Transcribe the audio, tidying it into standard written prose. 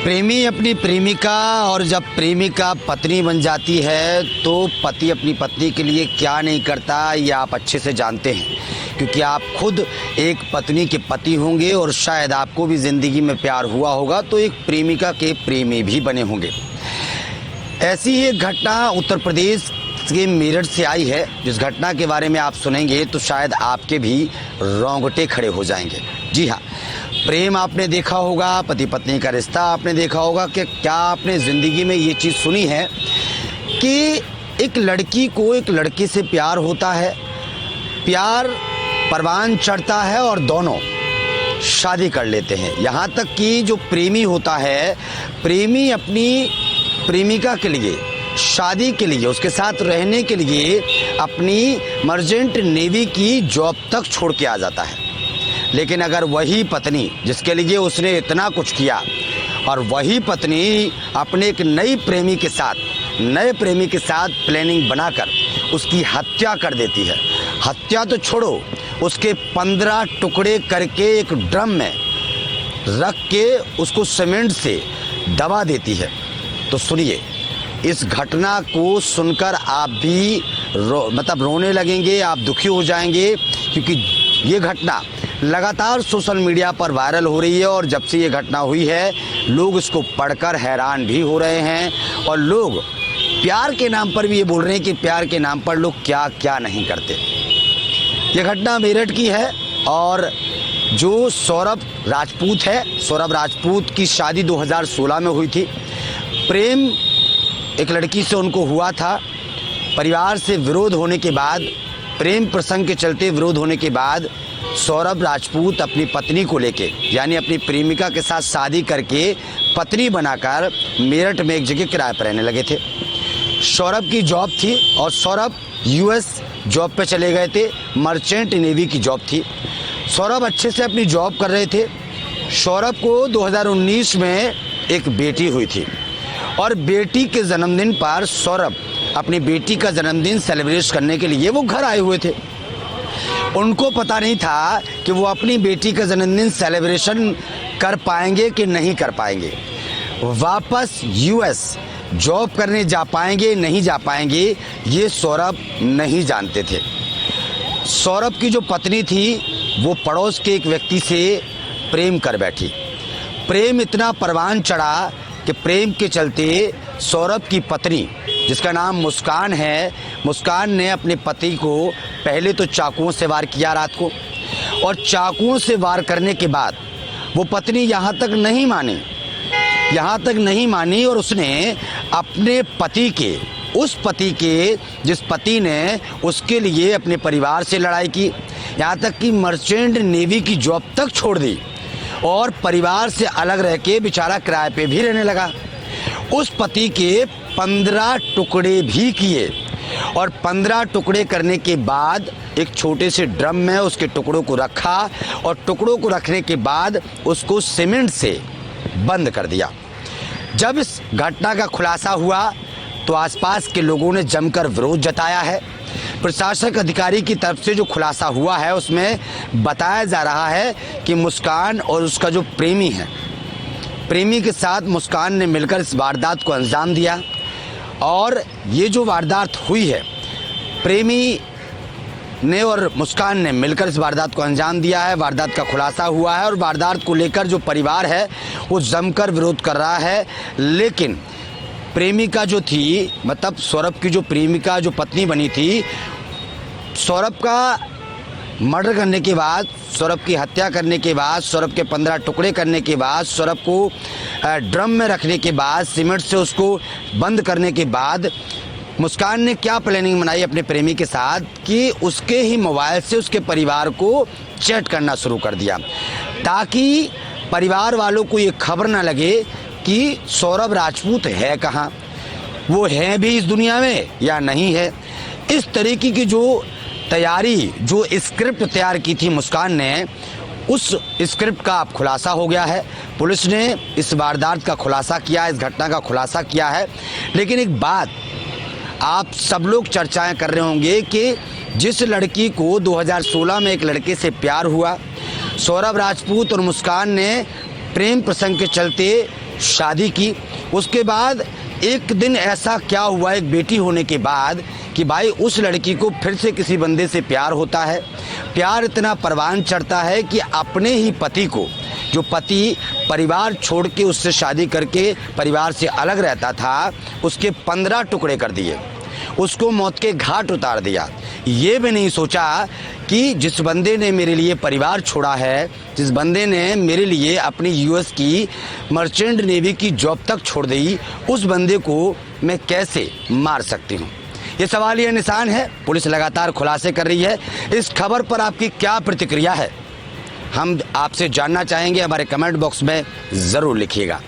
प्रेमी अपनी प्रेमिका और जब प्रेमिका पत्नी बन जाती है तो पति अपनी पत्नी के लिए क्या नहीं करता ये आप अच्छे से जानते हैं, क्योंकि आप खुद एक पत्नी के पति होंगे और शायद आपको भी ज़िंदगी में प्यार हुआ होगा तो एक प्रेमिका के प्रेमी भी बने होंगे। ऐसी ही एक घटना उत्तर प्रदेश के मेरठ से आई है, जिस घटना के बारे में आप सुनेंगे तो शायद आपके भी रोंगटे खड़े हो जाएंगे। जी हाँ, प्रेम आपने देखा होगा, पति पत्नी का रिश्ता आपने देखा होगा कि क्या आपने ज़िंदगी में ये चीज़ सुनी है कि एक लड़की को एक लड़के से प्यार होता है, प्यार परवान चढ़ता है और दोनों शादी कर लेते हैं। यहाँ तक कि जो प्रेमी होता है, प्रेमी अपनी प्रेमिका के लिए शादी के लिए, उसके साथ रहने के लिए अपनी मर्चेंट नेवी की जॉब तक छोड़ के आ जाता है। लेकिन अगर वही पत्नी जिसके लिए उसने इतना कुछ किया और वही पत्नी अपने एक नए प्रेमी के साथ प्लानिंग बनाकर उसकी हत्या कर देती है, हत्या तो छोड़ो, उसके 15 टुकड़े करके एक ड्रम में रख के उसको सीमेंट से दबा देती है, तो सुनिए, इस घटना को सुनकर आप भी रोने लगेंगे, आप दुखी हो जाएंगे, क्योंकि ये घटना लगातार सोशल मीडिया पर वायरल हो रही है और जब से ये घटना हुई है लोग इसको पढ़कर हैरान भी हो रहे हैं और लोग प्यार के नाम पर भी ये बोल रहे हैं कि प्यार के नाम पर लोग क्या क्या नहीं करते। ये घटना मेरठ की है और जो सौरभ राजपूत है, सौरभ राजपूत की शादी 2016 में हुई थी। प्रेम एक लड़की से उनको हुआ था, परिवार से विरोध होने के बाद, प्रेम प्रसंग के चलते विरोध होने के बाद सौरभ राजपूत अपनी पत्नी को लेके यानी अपनी प्रेमिका के साथ शादी करके पत्नी बनाकर मेरठ में एक जगह किराए पर रहने लगे थे। सौरभ की जॉब थी और सौरभ यूएस जॉब पे चले गए थे, मर्चेंट नेवी की जॉब थी। सौरभ अच्छे से अपनी जॉब कर रहे थे। सौरभ को 2019 में एक बेटी हुई थी और बेटी के जन्मदिन पर सौरभ अपनी बेटी का जन्मदिन सेलिब्रेट करने के लिए वो घर आए हुए थे। उनको पता नहीं था कि वो अपनी बेटी का जन्मदिन सेलिब्रेशन कर पाएंगे कि नहीं कर पाएंगे, वापस यूएस जॉब करने जा पाएंगे नहीं जा पाएंगे, ये सौरभ नहीं जानते थे। सौरभ की जो पत्नी थी वो पड़ोस के एक व्यक्ति से प्रेम कर बैठी। प्रेम इतना परवान चढ़ा कि प्रेम के चलते सौरभ की पत्नी, जिसका नाम मुस्कान है, मुस्कान ने अपने पति को पहले तो चाकुओं से वार किया रात को, और चाकुओं से वार करने के बाद वो पत्नी यहाँ तक नहीं मानी और उसने अपने पति के, उस पति के जिस पति ने उसके लिए अपने परिवार से लड़ाई की, यहाँ तक कि मर्चेंट नेवी की जॉब तक छोड़ दी और परिवार से अलग रह के बेचारा किराए पे भी रहने लगा। उस पति के 15 टुकड़े भी किए और 15 टुकड़े करने के बाद एक छोटे से ड्रम में उसके टुकड़ों को रखा और टुकड़ों को रखने के बाद उसको सीमेंट से बंद कर दिया। जब इस घटना का खुलासा हुआ तो आसपास के लोगों ने जमकर विरोध जताया है। प्रशासनिक अधिकारी की तरफ से जो खुलासा हुआ है उसमें बताया जा रहा है कि मुस्कान और उसका जो प्रेमी है, प्रेमी के साथ मुस्कान ने मिलकर इस वारदात को अंजाम दिया और ये जो वारदात हुई है, प्रेमी ने और मुस्कान ने मिलकर इस वारदात को अंजाम दिया है। वारदात का खुलासा हुआ है और वारदात को लेकर जो परिवार है वो जमकर विरोध कर रहा है। लेकिन प्रेमिका जो थी, मतलब सौरभ की जो प्रेमिका, जो पत्नी बनी थी, सौरभ का मर्डर करने के बाद, सौरभ की हत्या करने के बाद, सौरभ के 15 टुकड़े करने के बाद, सौरभ को ड्रम में रखने के बाद, सीमेंट से उसको बंद करने के बाद मुस्कान ने क्या प्लानिंग बनाई अपने प्रेमी के साथ कि उसके ही मोबाइल से उसके परिवार को चैट करना शुरू कर दिया, ताकि परिवार वालों को ये खबर ना लगे कि सौरभ राजपूत है कहाँ, वो है भी इस दुनिया में या नहीं है। इस तरीके की जो तैयारी, जो स्क्रिप्ट तैयार की थी मुस्कान ने, उस स्क्रिप्ट का अब खुलासा हो गया है। पुलिस ने इस वारदात का खुलासा किया, इस घटना का खुलासा किया है। लेकिन एक बात आप सब लोग चर्चाएं कर रहे होंगे कि जिस लड़की को 2016 में एक लड़के से प्यार हुआ, सौरभ राजपूत और मुस्कान ने प्रेम प्रसंग के चलते शादी की। उसके बाद एक दिन ऐसा क्या हुआ, एक बेटी होने के बाद, कि भाई उस लड़की को फिर से किसी बंदे से प्यार होता है। प्यार इतना परवान चढ़ता है कि अपने ही पति को, जो पति परिवार छोड़ के उससे शादी करके परिवार से अलग रहता था, उसके 15 टुकड़े कर दिए, उसको मौत के घाट उतार दिया। ये भी नहीं सोचा कि जिस बंदे ने मेरे लिए परिवार छोड़ा है, जिस बंदे ने मेरे लिए अपनी यूएस की मर्चेंट नेवी की जॉब तक छोड़ दी, उस बंदे को मैं कैसे मार सकती हूँ। ये सवाल, ये निशान है। पुलिस लगातार खुलासे कर रही है। इस खबर पर आपकी क्या प्रतिक्रिया है, हम आपसे जानना चाहेंगे। हमारे कमेंट बॉक्स में ज़रूर लिखिएगा।